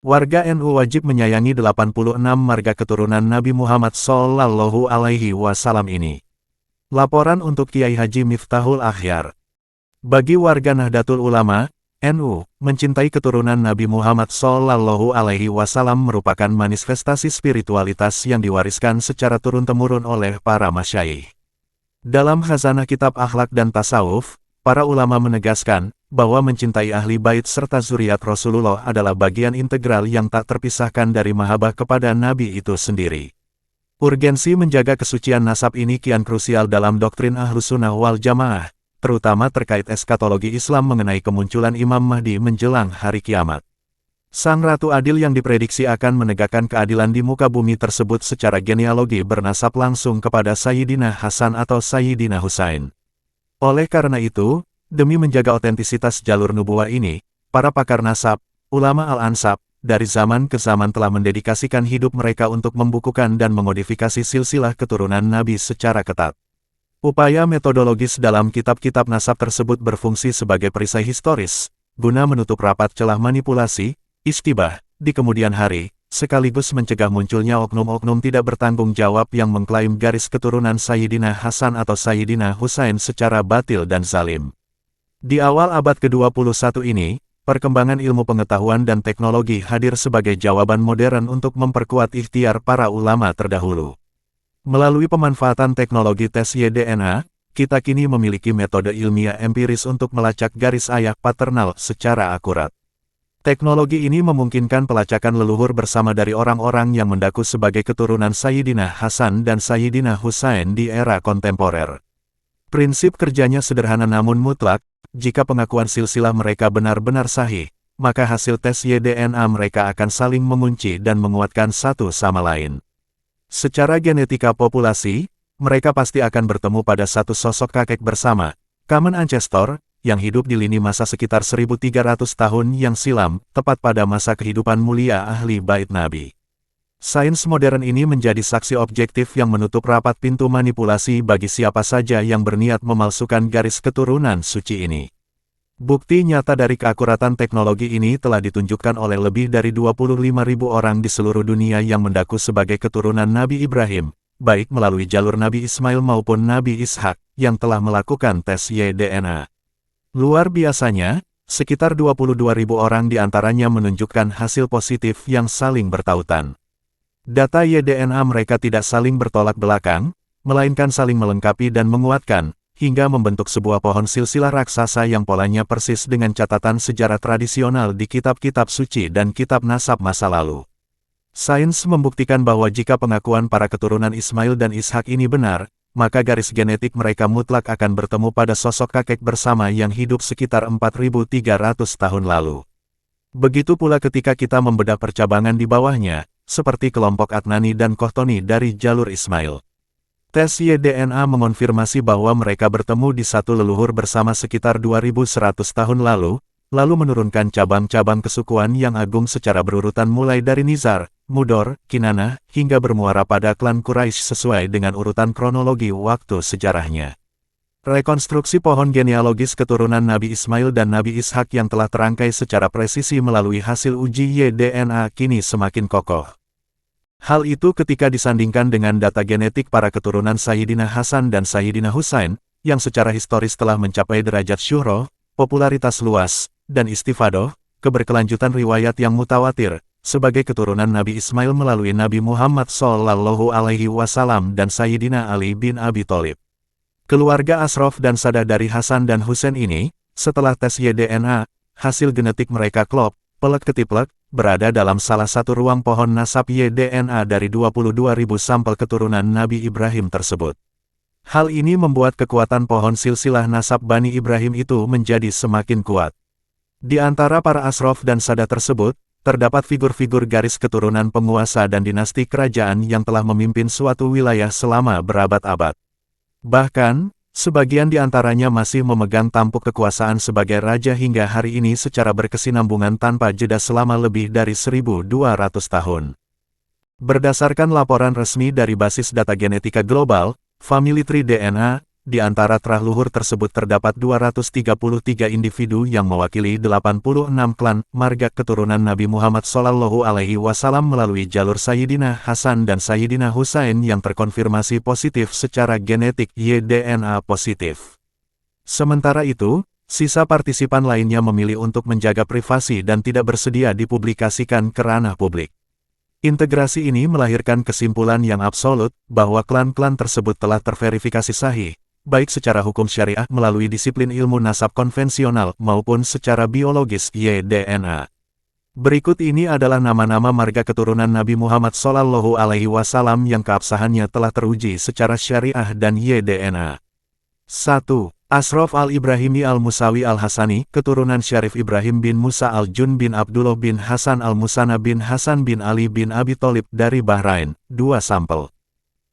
Warga NU wajib menyayangi 86 marga keturunan Nabi Muhammad Shallallahu Alaihi Wasallam ini. Laporan untuk Kiai Haji Miftahul Akhyar. Bagi warga Nahdlatul Ulama, NU, mencintai keturunan Nabi Muhammad Shallallahu Alaihi Wasallam merupakan manifestasi spiritualitas yang diwariskan secara turun-temurun oleh para masyayikh. Dalam khazanah kitab akhlak dan tasawuf, para ulama menegaskan bahwa mencintai ahli bait serta zuriat Rasulullah adalah bagian integral yang tak terpisahkan dari mahabbah kepada Nabi itu sendiri. Urgensi menjaga kesucian nasab ini kian krusial dalam doktrin Ahlus Sunnah wal Jamaah, terutama terkait eskatologi Islam mengenai kemunculan Imam Mahdi menjelang hari kiamat. Sang Ratu Adil yang diprediksi akan menegakkan keadilan di muka bumi tersebut secara genealogi bernasab langsung kepada Sayyidina Hasan atau Sayyidina Husain. Oleh karena itu, demi menjaga otentisitas jalur nubuwah ini, para pakar nasab, ulama Al-Ansab, dari zaman ke zaman telah mendedikasikan hidup mereka untuk membukukan dan memodifikasi silsilah keturunan Nabi secara ketat. Upaya metodologis dalam kitab-kitab nasab tersebut berfungsi sebagai perisai historis, guna menutup rapat celah manipulasi, istibah, di kemudian hari, sekaligus mencegah munculnya oknum-oknum tidak bertanggung jawab yang mengklaim garis keturunan Sayyidina Hasan atau Sayyidina Husain secara batil dan zalim. Di awal abad ke-21 ini, perkembangan ilmu pengetahuan dan teknologi hadir sebagai jawaban modern untuk memperkuat ikhtiar para ulama terdahulu. Melalui pemanfaatan teknologi tes Y-DNA, kita kini memiliki metode ilmiah empiris untuk melacak garis ayah paternal secara akurat. Teknologi ini memungkinkan pelacakan leluhur bersama dari orang-orang yang mendaku sebagai keturunan Sayyidina Hasan dan Sayyidina Husain di era kontemporer. Prinsip kerjanya sederhana namun mutlak. Jika pengakuan silsilah mereka benar-benar sahih, maka hasil tes Y-DNA mereka akan saling mengunci dan menguatkan satu sama lain. Secara genetika populasi, mereka pasti akan bertemu pada satu sosok kakek bersama, common ancestor, yang hidup di lini masa sekitar 1300 tahun yang silam, tepat pada masa kehidupan mulia ahli bait Nabi. Sains modern ini menjadi saksi objektif yang menutup rapat pintu manipulasi bagi siapa saja yang berniat memalsukan garis keturunan suci ini. Bukti nyata dari keakuratan teknologi ini telah ditunjukkan oleh lebih dari 25.000 orang di seluruh dunia yang mendaku sebagai keturunan Nabi Ibrahim, baik melalui jalur Nabi Ismail maupun Nabi Ishak, yang telah melakukan tes Y-DNA. Luar biasanya, sekitar 22.000 orang diantaranya menunjukkan hasil positif yang saling bertautan. Data Y-DNA mereka tidak saling bertolak belakang, melainkan saling melengkapi dan menguatkan, hingga membentuk sebuah pohon silsilah raksasa yang polanya persis dengan catatan sejarah tradisional di kitab-kitab suci dan kitab nasab masa lalu. Sains membuktikan bahwa jika pengakuan para keturunan Ismail dan Ishak ini benar, maka garis genetik mereka mutlak akan bertemu pada sosok kakek bersama yang hidup sekitar 4.300 tahun lalu. Begitu pula ketika kita membedah percabangan di bawahnya, seperti kelompok Adnani dan Qahtani dari jalur Ismail. Tes Y-DNA mengonfirmasi bahwa mereka bertemu di satu leluhur bersama sekitar 2100 tahun lalu menurunkan cabang-cabang kesukuan yang agung secara berurutan mulai dari Nizar, Mudor, Kinanah, hingga bermuara pada klan Quraisy sesuai dengan urutan kronologi waktu sejarahnya. Rekonstruksi pohon genealogis keturunan Nabi Ismail dan Nabi Ishak yang telah terangkai secara presisi melalui hasil uji Y-DNA kini semakin kokoh. Hal itu ketika disandingkan dengan data genetik para keturunan Sayyidina Hasan dan Sayyidina Husain, yang secara historis telah mencapai derajat syuhroh, popularitas luas, dan istifadoh, keberkelanjutan riwayat yang mutawatir, sebagai keturunan Nabi Ismail melalui Nabi Muhammad Shallallahu Alaihi Wasallam dan Sayyidina Ali bin Abi Thalib. Keluarga Ashraf dan Sadah dari Hasan dan Husain ini, setelah tes Y-DNA, hasil genetik mereka klop, pelek ketiplek, berada dalam salah satu ruang pohon nasab Y-DNA dari 22.000 sampel keturunan Nabi Ibrahim tersebut. Hal ini membuat kekuatan pohon silsilah nasab Bani Ibrahim itu menjadi semakin kuat. Di antara para Ashraf dan Sadah tersebut, terdapat figur-figur garis keturunan penguasa dan dinasti kerajaan yang telah memimpin suatu wilayah selama berabad-abad. Bahkan, sebagian di antaranya masih memegang tampuk kekuasaan sebagai raja hingga hari ini secara berkesinambungan tanpa jeda selama lebih dari 1.200 tahun. Berdasarkan laporan resmi dari basis data genetika global, Family Tree DNA, di antara terah luhur tersebut terdapat 233 individu yang mewakili 86 klan marga keturunan Nabi Muhammad SAW melalui jalur Sayyidina Hasan dan Sayyidina Husain yang terkonfirmasi positif secara genetik y-DNA positif. Sementara itu, sisa partisipan lainnya memilih untuk menjaga privasi dan tidak bersedia dipublikasikan ke ranah publik. Integrasi ini melahirkan kesimpulan yang absolut bahwa klan-klan tersebut telah terverifikasi sahih, baik secara hukum syariah melalui disiplin ilmu nasab konvensional maupun secara biologis y-DNA. Berikut ini adalah nama-nama marga keturunan Nabi Muhammad SAW yang keabsahannya telah teruji secara syariah dan y-DNA. 1. Ashraf al-Ibrahimi al-Musawi al-Hasani, keturunan Syarif Ibrahim bin Musa al-Jun bin Abdullah bin Hasan al-Musanna bin Hasan bin Ali bin Abi Thalib dari Bahrain, 2 sampel.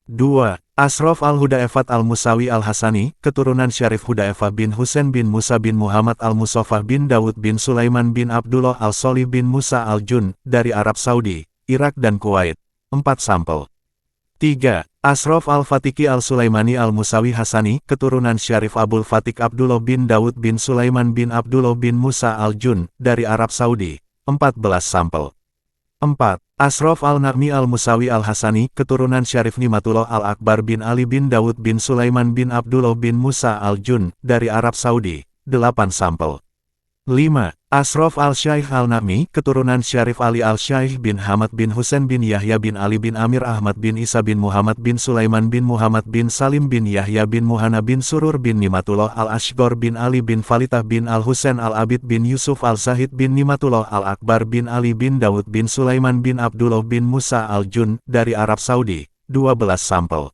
2. Ashraf al-Hudaefat al-Musawi al-Hasani, keturunan Syarif Hudaefah bin Husain bin Musa bin Muhammad al-Musofah bin Dawud bin Sulaiman bin Abdullah al-Solih bin Musa al-Jun, dari Arab Saudi, Irak dan Kuwait, 4 sampel. 3. Ashraf al-Fatiki al-Sulaimani al-Musawi Hasani, keturunan Syarif Abul Fatik Abdullah bin Dawud bin Sulaiman bin Abdullah bin Musa al-Jun, dari Arab Saudi, 14 sampel. 4. Ashraf al-Na'mi al-Musawi al-Hasani, keturunan Syarif Nimatullah al-Akbar bin Ali bin Dawud bin Sulaiman bin Abdullah bin Musa al-Jun, dari Arab Saudi, 8 sampel. 5. Ashraf al-Syaikh al-Na'mi, keturunan Syarif Ali al-Syaikh bin Hamad bin Husain bin Yahya bin Ali bin Amir Ahmad bin Isa bin Muhammad bin Sulaiman bin Muhammad bin Salim bin Yahya bin Muhana bin Surur bin Nimatullah al-Ashgor bin Ali bin Falitah bin al-Husain al-Abid bin Yusuf al-Zahid bin Nimatullah al-Akbar bin Ali bin Dawud bin Sulaiman bin Abdullah bin Musa al-Jun, dari Arab Saudi, 12 sampel.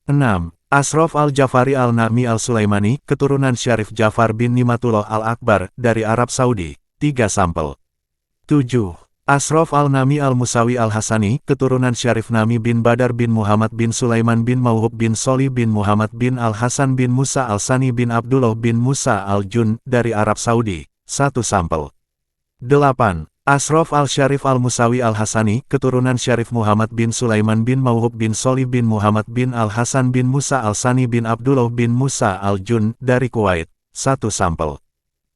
6. Ashraf al-Jafari al-Na'mi al-Sulaimani, keturunan Syarif Jafar bin Nimatullah al-Akbar, dari Arab Saudi, 3 sampel. 7. Ashraf al-Na'mi al-Musawi al-Hasani, keturunan Syarif Na'mi bin Badar bin Muhammad bin Sulaiman bin Mauhub bin Solih bin Muhammad bin al-Hasan bin Musa al-Sani bin Abdullah bin Musa al-Jun, dari Arab Saudi, 1 sampel. 8. Ashraf al-Syarif al-Musawi al-Hasani, keturunan Syarif Muhammad bin Sulaiman bin Mauhub bin Solih bin Muhammad bin al-Hasan bin Musa al-Sani bin Abdullah bin Musa al-Jun, dari Kuwait, 1 sampel.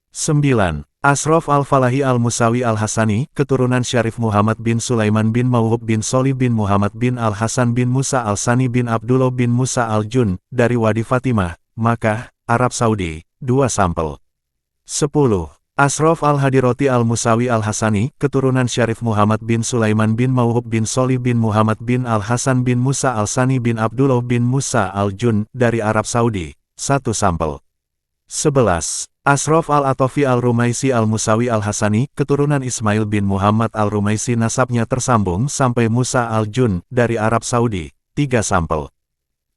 9. Ashraf al-Falahi al-Musawi al-Hasani, keturunan Syarif Muhammad bin Sulaiman bin Mauhub bin Solih bin Muhammad bin al-Hasan bin Musa al-Sani bin Abdullah bin Musa al-Jun, dari Wadi Fatimah, Makkah, Arab Saudi, 2 sampel. 10. Ashraf al-Hadiroti al-Musawi al-Hasani, keturunan Syarif Muhammad bin Sulaiman bin Mauhub bin Solih bin Muhammad bin al-Hasan bin Musa al-Sani bin Abdullah bin Musa al-Jun, dari Arab Saudi, 1 sampel. 11. Ashraf al-Atofi al-Rumaisi al-Musawi al-Hasani, keturunan Ismail bin Muhammad al-Rumaisi, nasabnya tersambung sampai Musa al-Jun, dari Arab Saudi, 3 sampel.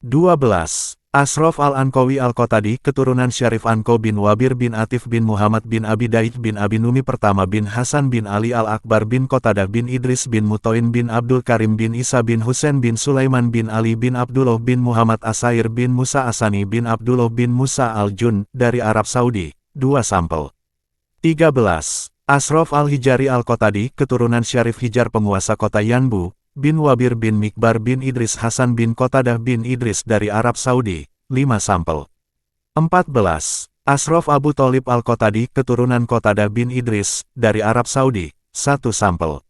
12. Ashraf al-Anqawi al-Qotadi, keturunan Syarif Anqo bin Wabir bin Atif bin Muhammad bin Abi Daid bin Abi Numi pertama bin Hasan bin Ali al-Akbar bin Qatadah bin Idris bin Mutoin bin Abdul Karim bin Isa bin Husain bin Sulaiman bin Ali bin Abdullah bin Muhammad Asair bin Musa Asani bin Abdullah bin Musa al-Jun, dari Arab Saudi, 2 sampel. 13. Ashraf al-Hijari al-Qotadi, keturunan Syarif Hijar penguasa kota Yanbu, bin Wabir bin Mikbar bin Idris Hasan bin Qatadah bin Idris, dari Arab Saudi, 5 sampel. 14. Ashraf Abu Thalib al-Qotadi, keturunan Qatadah bin Idris, dari Arab Saudi, 1 sampel.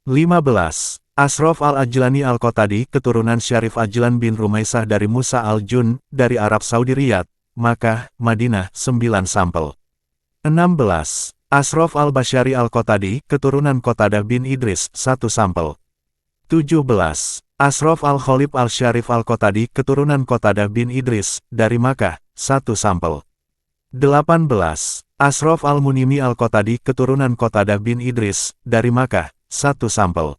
15. Ashraf al-Ajlani al-Qotadi, keturunan Syarif Ajlan bin Rumaisah dari Musa al-Jun, dari Arab Saudi Riyadh, Makkah, Madinah, 9 sampel. 16. Ashraf al-Bashari al-Qotadi, keturunan Qatadah bin Idris, 1 sampel. 17. Ashraf al-Khalib al-Syarif al-Qotadi, keturunan Qatadah bin Idris, dari Makkah, 1 sampel. 18. Ashraf al-Munimi al-Qotadi, keturunan Qatadah bin Idris, dari Makkah, 1 sampel.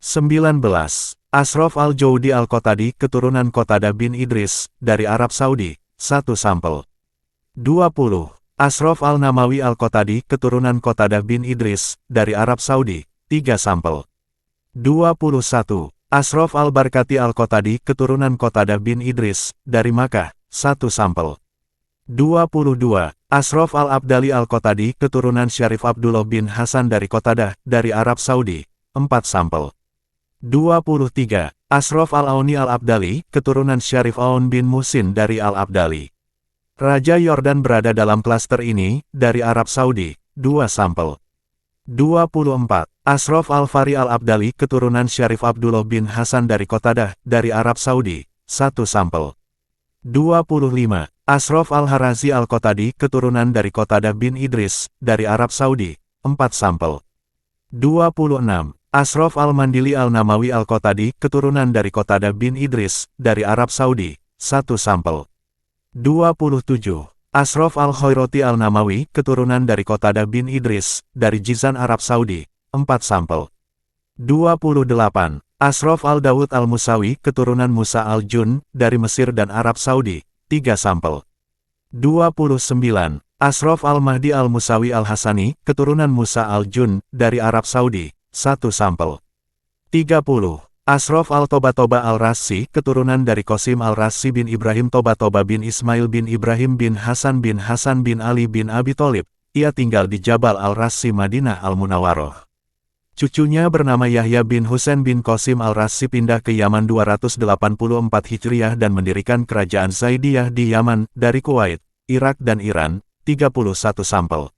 19. Ashraf al-Jaudi al-Qotadi, keturunan Qatadah bin Idris, dari Arab Saudi, 1 sampel. 20. Ashraf al-Namawi al-Qotadi, keturunan Qatadah bin Idris, dari Arab Saudi, 3 sampel. 21. Ashraf al-Barkati al-Qotadi, keturunan Qatadah bin Idris, dari Makkah, 1 sampel. 22. Ashraf al-Abdali al-Qotadi, keturunan Syarif Abdullah bin Hasan dari Qatadah, dari Arab Saudi, 4 sampel. 23. Ashraf Al-Auni Al-Abdali, keturunan Syarif Aun bin Muhsin dari Al-Abdali. Raja Yordan berada dalam klaster ini, dari Arab Saudi, 2 sampel. 24. Ashraf Al-Fari Al-Abdali, keturunan Syarif Abdullah bin Hasan dari Qatadah, dari Arab Saudi, 1 sampel. 25. Ashraf Al-Harazi Al-Qotadi, keturunan dari Qatadah bin Idris, dari Arab Saudi, 4 sampel. 26. Ashraf Al-Mandili Al-Namawi Al-Qotadi, keturunan dari Qatadah bin Idris, dari Arab Saudi, 1 sampel. 27. Ashraf Al-Khairati Al-Namawi, keturunan dari Qatadah bin Idris, dari Jizan Arab Saudi, 4 sampel. 28. Ashraf Al-Dawud Al-Musawi, keturunan Musa Al-Jun, dari Mesir dan Arab Saudi, 3 sampel. 29. Ashraf Al-Mahdi Al-Musawi Al-Hasani, keturunan Musa Al-Jun, dari Arab Saudi, 1 sampel. 30. Ashraf Al-Toba Al-Rassi, keturunan dari Qasim Al-Rassi bin Ibrahim Toba bin Ismail bin Ibrahim bin Hasan bin Ali bin Abi Tholib. Ia tinggal di Jabal Al-Rassi Madinah Al-Munawwaroh. Cucunya bernama Yahya bin Husain bin Qasim Al-Rassi pindah ke Yaman 284 Hijriah dan mendirikan kerajaan Zaidiyah di Yaman, dari Kuwait, Irak dan Iran, 31 sampel.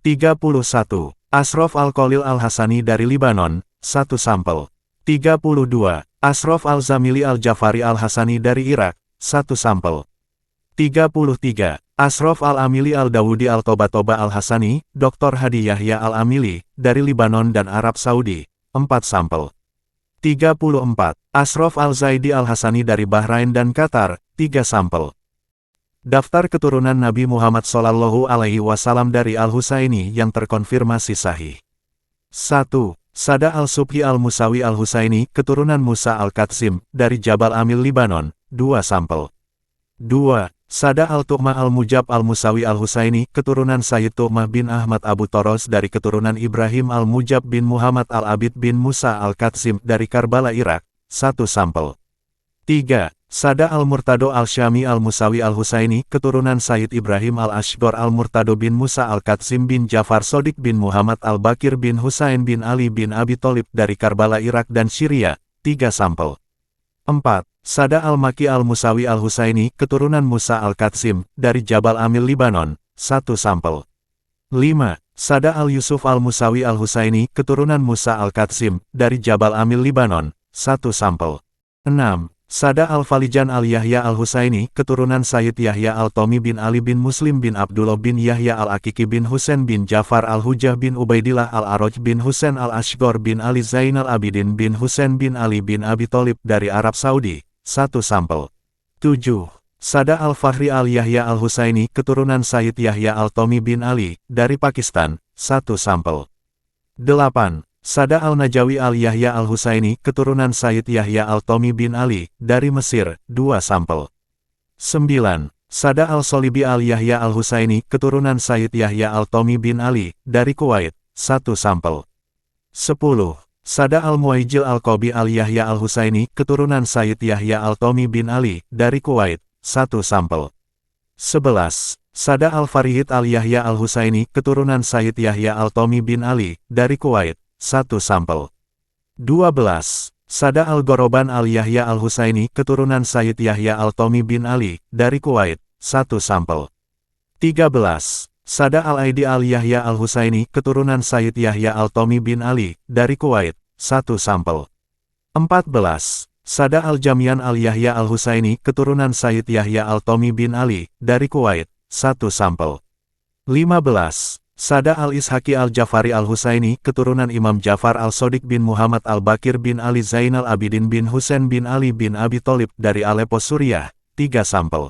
31. Ashraf Al-Khalil Al-Hasani dari Libanon, 1 sampel. 32. Ashraf Al-Zamili Al-Jafari Al-Hasani dari Irak, 1 sampel. 33. Ashraf Al-Amili Al-Dawudi Al-Toba Al-Hasani, Dr. Hadi Yahya Al-Amili, dari Libanon dan Arab Saudi, 4 sampel. 34. Ashraf Al-Zaidi Al-Hasani dari Bahrain dan Qatar, 3 sampel. Daftar keturunan Nabi Muhammad SAW dari Al-Husaini yang terkonfirmasi sahih. 1. Sada Al-Subhi Al-Musawi Al-Husaini, keturunan Musa Al-Qatsim, dari Jabal Amil Libanon, 2 sampel. 2. Sada Al-Tu'mah Al-Mujab Al-Musawi Al-Husaini, keturunan Sayyid Tu'mah bin Ahmad Abu Toros dari keturunan Ibrahim Al-Mujab bin Muhammad Al-Abid bin Musa Al-Qatsim dari Karbala Irak, 1 sampel. 3. Sada Al-Murtado Al-Syami Al-Musawi Al-Husaini, keturunan Sayyid Ibrahim Al-Ashgor Al-Murtado bin Musa Al-Qatsim bin Jafar Sodik bin Muhammad Al-Bakir bin Husain bin Ali bin Abi Tholib dari Karbala Irak dan Syria, 3 sampel. 4. Sada Al-Maki Al-Musawi Al-Husaini, keturunan Musa Al-Qatsim, dari Jabal Amil Libanon, 1 sampel. 5. Sada Al-Yusuf Al-Musawi Al-Husaini, keturunan Musa Al-Qatsim, dari Jabal Amil Libanon, 1 sampel. 6. Sada Al-Falijan Al-Yahya Al-Husaini, keturunan Sayyid Yahya Al-Tomi bin Ali bin Muslim bin Abdullah bin Yahya Al-Akiki bin Husain bin Jafar Al-Hujah bin Ubaidillah Al-Aroj bin Husain Al-Ashgor bin Ali Zainal Abidin bin Husain bin Ali bin Abi Tholib dari Arab Saudi, 1 sampel. 7. Sada Al-Fahri Al-Yahya Al-Husaini, keturunan Sayyid Yahya Al-Tomi bin Ali, dari Pakistan, 1 sampel. 8. Sada Al-Najawi Al-Yahya Al-Husaini, keturunan Sayyid Yahya Al-Tomi bin Ali, dari Mesir, 2 sampel. 9. Sada Al-Solibi Al-Yahya Al-Husaini, keturunan Sayyid Yahya Al-Tomi bin Ali, dari Kuwait, 1 sampel. 10. Sada Al-Muwaijil Al-Qobi Al-Yahya Al-Husaini, keturunan Sayyid Yahya Al-Tomi bin Ali, dari Kuwait, 1 sampel. 11. Sada Al-Farihid Al-Yahya Al-Husaini, keturunan Sayyid Yahya Al-Tomi bin Ali, dari Kuwait, 1 sampel. 12. Sada Al-Goroban Al-Yahya Al-Husaini, keturunan Sayyid Yahya Al-Tomi bin Ali, dari Kuwait, 1 sampel. 13. Sada Al-Aidi Al-Yahya Al-Husaini, keturunan Sayyid Yahya Al-Tomi bin Ali, dari Kuwait, 1 sampel. 14. Sada Al-Jamian Al-Yahya Al-Husaini, keturunan Sayyid Yahya Al-Tomi bin Ali, dari Kuwait, 1 sampel. 15. Sada Al-Ishaqi Al-Jafari Al-Husaini, keturunan Imam Jafar Al-Sodik bin Muhammad Al-Bakir bin Ali Zainal Abidin bin Husain bin Ali bin Abi Tholib dari Aleppo Suriah, 3 sampel.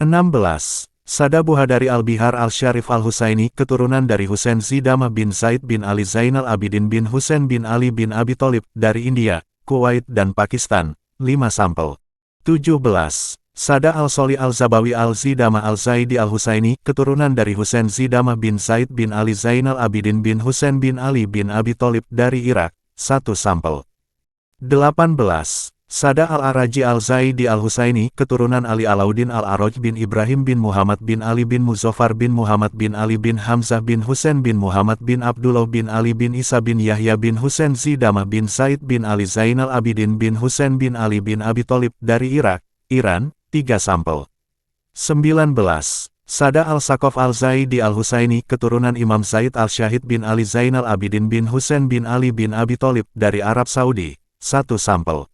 16. Sada Buhadari Al-Bihar Al-Syarif Al-Husaini, keturunan dari Husain Zidamah bin Zaid bin Ali Zainal Abidin bin Husain bin Ali bin Abi Tholib dari India, Kuwait dan Pakistan, 5 sampel. 17. Sada Al-Soli Al-Zabawi Al-Zidamah Al-Zaidi Al-Husaini, keturunan dari Husain Zidamah bin Zaid bin Ali Zainal Abidin bin Husain bin Ali bin Abi Tholib dari Irak, 1 sampel. 18. Sada al-Araji al-Zaidi al-Husaini, keturunan Ali Alauddin al-Aroj bin Ibrahim bin Muhammad bin Ali bin Muzaffar bin Muhammad bin Ali bin Hamzah bin Husain bin Muhammad bin Abdullah bin Ali bin Isa bin Yahya bin Husain Zidamah bin Said bin Ali Zainal Abidin bin Husain bin Ali bin Abi Thalib dari Irak, Iran, 3 sampel. 19. Sada al-Sakof al-Zaidi al-Husaini, keturunan Imam Zaid al-Syahid bin Ali Zainal Abidin bin Husain bin Ali bin Abi Thalib dari Arab Saudi, 1 sampel.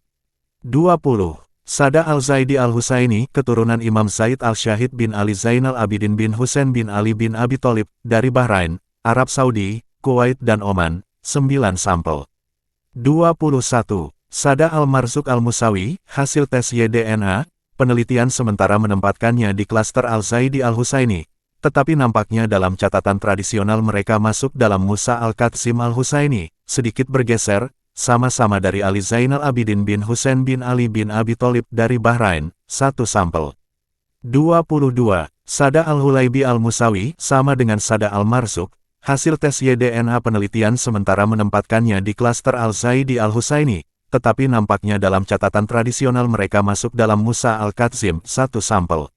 20. Sada al-Zaidi al-Husaini, keturunan Imam Zaid al-Syahid bin Ali Zainal Abidin bin Husain bin Ali bin Abi Thalib dari Bahrain, Arab Saudi, Kuwait dan Oman, 9 sampel. 21. Sada al-Marzuq al-Musawi, hasil tes YDNA, penelitian sementara menempatkannya di klaster al-Zaidi al-Husaini, tetapi nampaknya dalam catatan tradisional mereka masuk dalam Musa al-Qasim al-Husaini, sedikit bergeser, sama-sama dari Ali Zainal Abidin bin Husain bin Ali bin Abi Thalib dari Bahrain, 1 sampel. 22. Sada al-Hulaibi al-Musawi, sama dengan Sada al-Marzuq, hasil tes YDNA penelitian sementara menempatkannya di klaster al-Zaidi al-Husaini, tetapi nampaknya dalam catatan tradisional mereka masuk dalam Musa al-Qasim, 1 sampel.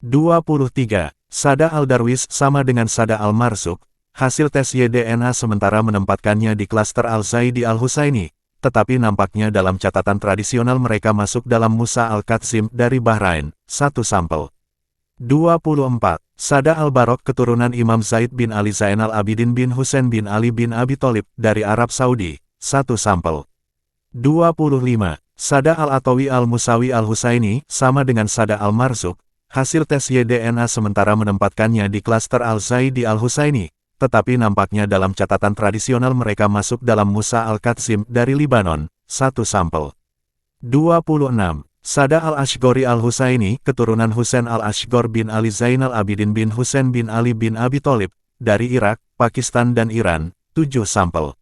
23. Sada al-Darwis, sama dengan Sada al-Marzuq, hasil tes YDNA sementara menempatkannya di klaster al-Zaidi al-Husaini, tetapi nampaknya dalam catatan tradisional mereka masuk dalam Musa al-Qasim dari Bahrain, 1 sampel. 24. Sada al-Barok, keturunan Imam Zaid bin Ali Zainal Abidin bin Husain bin Ali bin Abi Thalib dari Arab Saudi, 1 sampel. 25. Sada al-Atawi al-Musawi al-Husaini, sama dengan Sada al-Marzuq, hasil tes YDNA sementara menempatkannya di klaster al-Zaidi al-Husaini, tetapi nampaknya dalam catatan tradisional mereka masuk dalam Musa al-Qasim dari Libanon, 1 sampel. 26. Sada al-Ashgori al-Husaini, keturunan Husain al-Ashgor bin Ali Zainal Abidin bin Husain bin Ali bin Abi Thalib dari Irak, Pakistan dan Iran, 7 sampel.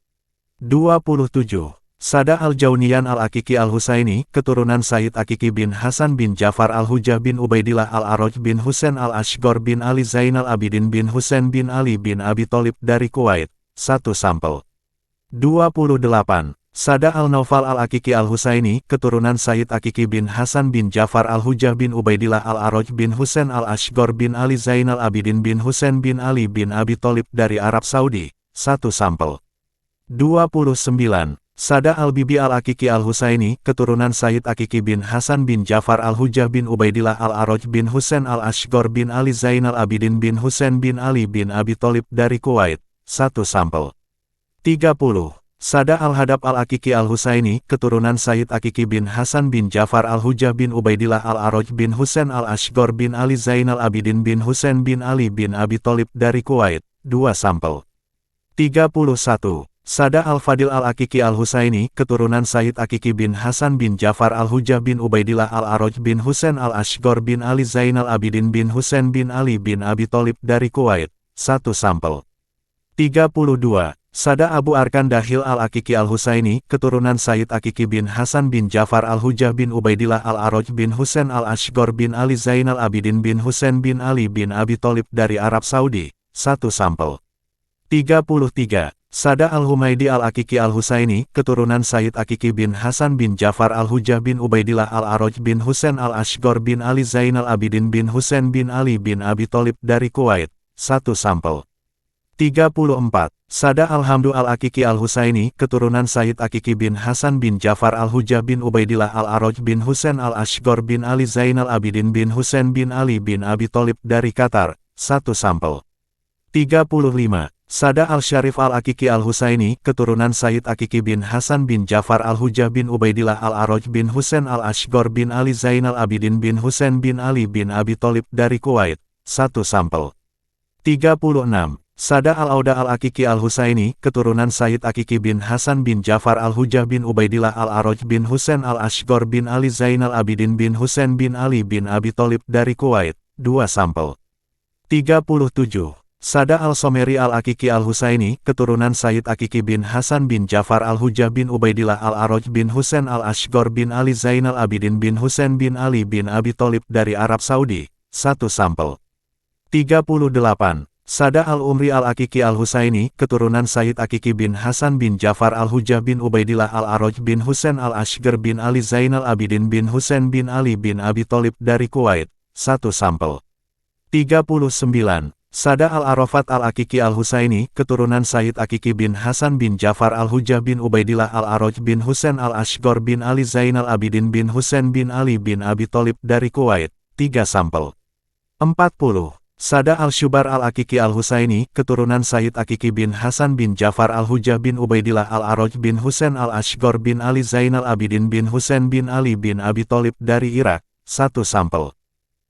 27. Sada al-Jauniyan al-Akiki al-Husaini, keturunan Sayyid Akiki bin Hasan bin Jafar al-Hujah bin Ubaidillah al-Aroj bin Husain al-Ashgor bin Ali Zainal Abidin bin Husain bin Ali bin Abi Thalib dari Kuwait, 1 sampel. 28. Sada al-Naufal al-Akiki al-Husaini, keturunan Sayyid Akiki bin Hasan bin Jafar al-Hujah bin Ubaidillah al-Aroj bin Husain al-Ashgor bin Ali Zainal Abidin bin Husain bin Ali bin Abi Thalib dari Arab Saudi, 1 sampel. 29. Sada al-Bibi al-Akiki al-Husaini, keturunan Sayyid Akiki bin Hasan bin Jafar al-Hujah bin Ubaidillah al-Aroj bin Husain al-Ashgor bin Ali Zainal Abidin bin Husain bin Ali bin Abi Thalib dari Kuwait, 1 sampel. 30. Sada al-Hadab al-Akiki al-Husaini, keturunan Sayyid Akiki bin Hasan bin Jafar al-Hujah bin Ubaidillah al-Aroj bin Husain al-Ashgor bin Ali Zainal Abidin bin Husain bin Ali bin Abi Thalib dari Kuwait, 2 sampel. 31. Sada al-Fadil al-Akiki al-Husaini, keturunan Sayyid Akiki bin Hasan bin Jafar al-Hujah bin Ubaidillah al-Aroj bin Husain al-Ashgor bin Ali Zainal Abidin bin Husain bin Ali bin Abi Thalib dari Kuwait, 1 sampel. 32. Sada Abu Arkan Dahil al-Akiki al-Husaini, keturunan Sayyid Akiki bin Hasan bin Jafar al-Hujah bin Ubaidillah al-Aroj bin Husain al-Ashgor bin Ali Zainal Abidin bin Husain bin Ali bin Abi Thalib dari Arab Saudi, 1 sampel. 33. Sada al-Humaidi al-Akiki al-Husaini, keturunan Sayyid Akiki bin Hasan bin Jafar al-Hujah bin Ubaidillah al-Aroj bin Husain al-Ashgor bin Ali Zainal Abidin bin Husain bin Ali bin Abi Thalib dari Kuwait, 1 sampel. 34. Sada al-Hamdu al-Akiki al-Husaini, keturunan Sayyid Akiki bin Hasan bin Jafar al-Hujah bin Ubaidillah al-Aroj bin Husain al-Ashgor bin Ali Zainal Abidin bin Husain bin Ali bin Abi Thalib dari Qatar, 1 sampel. 35. Sada al-Syarif al-Akiki al-Husaini, keturunan Sayyid Akiki bin Hasan bin Jafar al-Hujah bin Ubaidillah al-Aroj bin Husain al-Ashgor bin Ali Zainal Abidin bin Husain bin Ali bin Abi Thalib dari Kuwait, 1 sampel. 36. Sada al-Auda al-Akiki al-Husaini, keturunan Sayyid Akiki bin Hasan bin Jafar al-Hujah bin Ubaidillah al-Aroj bin Husain al-Ashgor bin Ali Zainal Abidin bin Husain bin Ali bin Abi Thalib dari Kuwait, 2 sampel. 37. Sada al-Someri al-Akiki al-Husaini, keturunan Sayyid Akiki bin Hasan bin Jafar al-Hujah bin Ubaidillah al-Aroj bin Husain al-Ashgor bin Ali Zainal Abidin bin Husain bin Ali bin Abi Thalib dari Arab Saudi, 1 sampel. 38. Sada al-Umri al-Akiki al-Husaini, keturunan Sayyid Akiki bin Hasan bin Jafar al-Hujah bin Ubaidillah al-Aroj bin Husain al-Ashgar bin Ali Zainal Abidin bin Husain bin Ali bin Abi Tholib dari Kuwait. 1 sampel. 39. Sada al-Arafat al-Akiki al-Husaini, keturunan Sayyid Akiki bin Hasan bin Jafar al-Hujah bin Ubaidillah al-Aroj bin Husain al-Ashgar bin Ali Zainal Abidin bin Husain bin Ali bin Abi Tholib dari Kuwait. 3 sampel. 40. Sada al-Syubar al-Akiki al-Husaini, keturunan Sayyid Akiki bin Hasan bin Jafar al-Hujah bin Ubaidillah al-Aroj bin Husain al-Ashgar bin Ali Zainal Abidin bin Husain bin Ali bin Abi Tholib dari Irak. 1 sampel.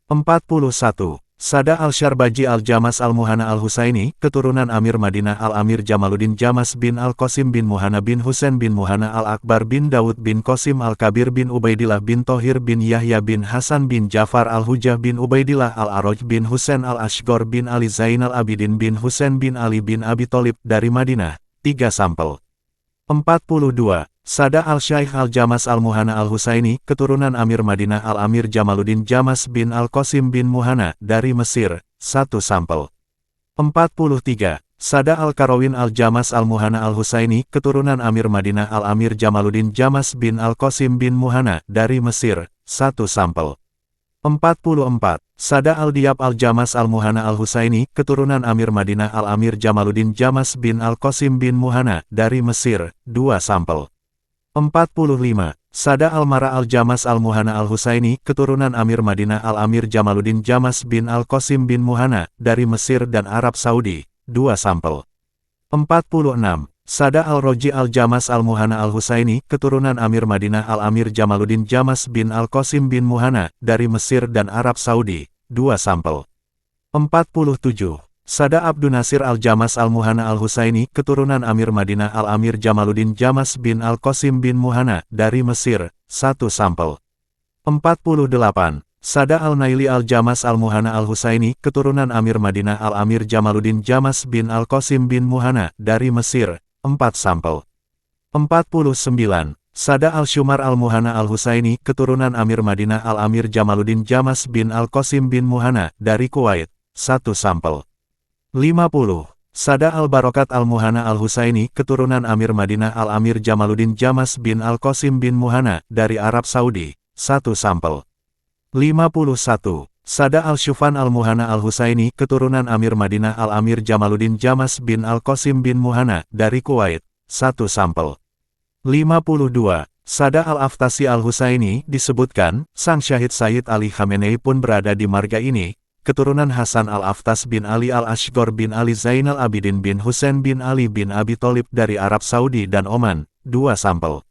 41. Sada al-Syarbaji al-Jamas al-Muhana al-Husaini, keturunan Amir Madinah al-Amir Jamaluddin Jamas bin al-Qasim bin Muhana bin Husain bin Muhana al-Akbar bin Daud bin Qasim al-Kabir bin Ubaidillah bin Tohir bin Yahya bin Hasan bin Jafar al-Hujah bin Ubaidillah al-Aroj bin Husain al-Ashgar bin Ali Zainal Abidin bin Husain bin Ali bin Abi Tholib dari Madinah. 3 sampel. 42. Sada al-Syaikh al-Jamas al-Muhana al-Husaini, keturunan Amir Madinah al-Amir Jamaluddin Jamas bin al-Qasim bin Muhana dari Mesir. 1 sampel. 43. Sada al-Karawin al-Jamas al-Muhana al-Husaini, keturunan Amir Madinah al-Amir Jamaluddin Jamas bin al-Qasim bin Muhana dari Mesir. 1 sampel. 44. Sada al-Diyab al-Jamas al-Muhana al-Husaini, keturunan Amir Madinah al-Amir Jamaluddin Jamas bin al-Qasim bin Muhana dari Mesir. 2 sampel. 45. Sada al-Mara al-Jamas al-Muhana al-Husaini, keturunan Amir Madinah al-Amir Jamaluddin Jamas bin al-Qasim bin Muhana dari Mesir dan Arab Saudi. 2 sampel. 46. Sada al-Roji al-Jamas al-Muhana al-Husaini, keturunan Amir Madinah al-Amir Jamaluddin Jamas bin al-Qasim bin Muhana dari Mesir dan Arab Saudi. 2 sampel. 47. Sada Abdun Nasir al-Jamas al-Muhana al-Husaini, keturunan Amir Madinah al-Amir Jamaluddin Jamas bin al-Qasim bin Muhana dari Mesir. 1 sampel. 48. Sada al-Naili al-Jamas al-Muhana al-Husaini, keturunan Amir Madinah al-Amir Jamaluddin Jamas bin al-Qasim bin Muhana dari Mesir. 4 sampel. 49. Sada al-Syumar al-Muhana al-Husaini, keturunan Amir Madinah al-Amir Jamaluddin Jamas bin al-Qasim bin Muhana dari Kuwait. 1 sampel. 50. Sada al-Barokat al-Muhana al-Husaini, keturunan Amir Madinah al-Amir Jamaluddin Jamas bin al-Qasim bin Muhana dari Arab Saudi. 1 sampel. 51. Sada al-Syufan al-Muhana al-Husaini, keturunan Amir Madinah al-Amir Jamaluddin Jamas bin al-Qasim bin Muhana dari Kuwait. 1 sampel. 52. Sada al-Aftasi al-Husaini, disebutkan, sang syahid Sayyid Ali Khamenei pun berada di marga ini, keturunan Hasan al-Aftas bin Ali al-Ashgar bin Ali Zainal Abidin bin Husain bin Ali bin Abi Tholib dari Arab Saudi dan Oman. 2 sampel.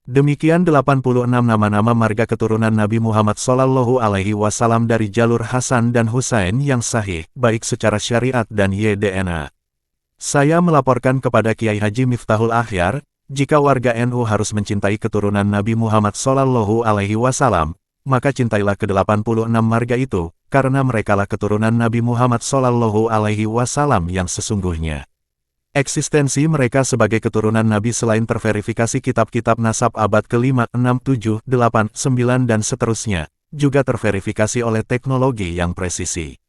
Demikian 86 nama-nama marga keturunan Nabi Muhammad SAW dari jalur Hasan dan Husain yang sahih, baik secara syariat dan YDNA. Saya melaporkan kepada Kiai Haji Miftahul Akhyar, jika warga NU harus mencintai keturunan Nabi Muhammad SAW, maka cintailah ke-86 marga itu, karena merekalah keturunan Nabi Muhammad SAW yang sesungguhnya. Eksistensi mereka sebagai keturunan Nabi selain terverifikasi kitab-kitab nasab abad ke-5, 6, 7, 8, 9 dan seterusnya, juga terverifikasi oleh teknologi yang presisi.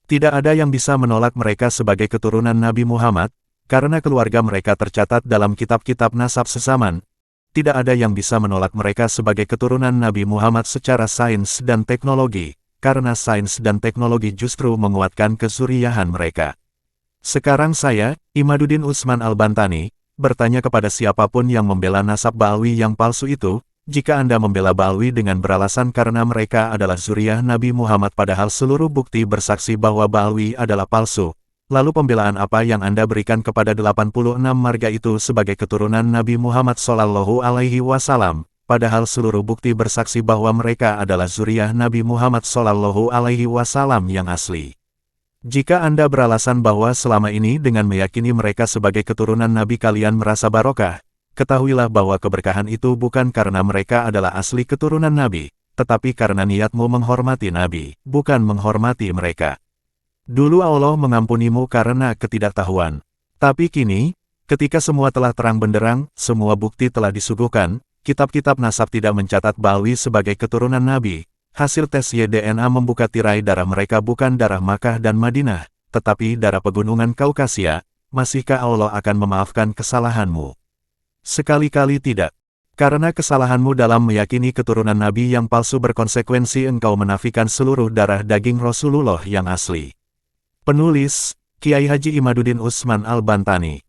Tidak ada yang bisa menolak mereka sebagai keturunan Nabi Muhammad, karena keluarga mereka tercatat dalam kitab-kitab nasab sezaman. Tidak ada yang bisa menolak mereka sebagai keturunan Nabi Muhammad secara sains dan teknologi, karena sains dan teknologi justru menguatkan kesuriyahan mereka. Sekarang saya, Imaduddin Utsman Al-Bantani, bertanya kepada siapapun yang membela nasab Ba'alwi yang palsu itu, jika Anda membela Ba'alwi dengan beralasan karena mereka adalah zuriyah Nabi Muhammad padahal seluruh bukti bersaksi bahwa Ba'alwi adalah palsu, lalu pembelaan apa yang Anda berikan kepada 86 marga itu sebagai keturunan Nabi Muhammad SAW, padahal seluruh bukti bersaksi bahwa mereka adalah zuriyah Nabi Muhammad SAW yang asli. Jika Anda beralasan bahwa selama ini dengan meyakini mereka sebagai keturunan Nabi kalian merasa barokah, ketahuilah bahwa keberkahan itu bukan karena mereka adalah asli keturunan Nabi, tetapi karena niatmu menghormati Nabi, bukan menghormati mereka. Dulu Allah mengampunimu karena ketidaktahuan. Tapi kini, ketika semua telah terang benderang, semua bukti telah disuguhkan, kitab-kitab nasab tidak mencatat Ba'alwi sebagai keturunan Nabi. Hasil tes YDNA membuka tirai darah mereka bukan darah Makkah dan Madinah, tetapi darah pegunungan Kaukasia, masihkah Allah akan memaafkan kesalahanmu? Sekali-kali tidak. Karena kesalahanmu dalam meyakini keturunan Nabi yang palsu berkonsekuensi engkau menafikan seluruh darah daging Rasulullah yang asli. Penulis, Kiai Haji Imaduddin Utsman Al-Bantani.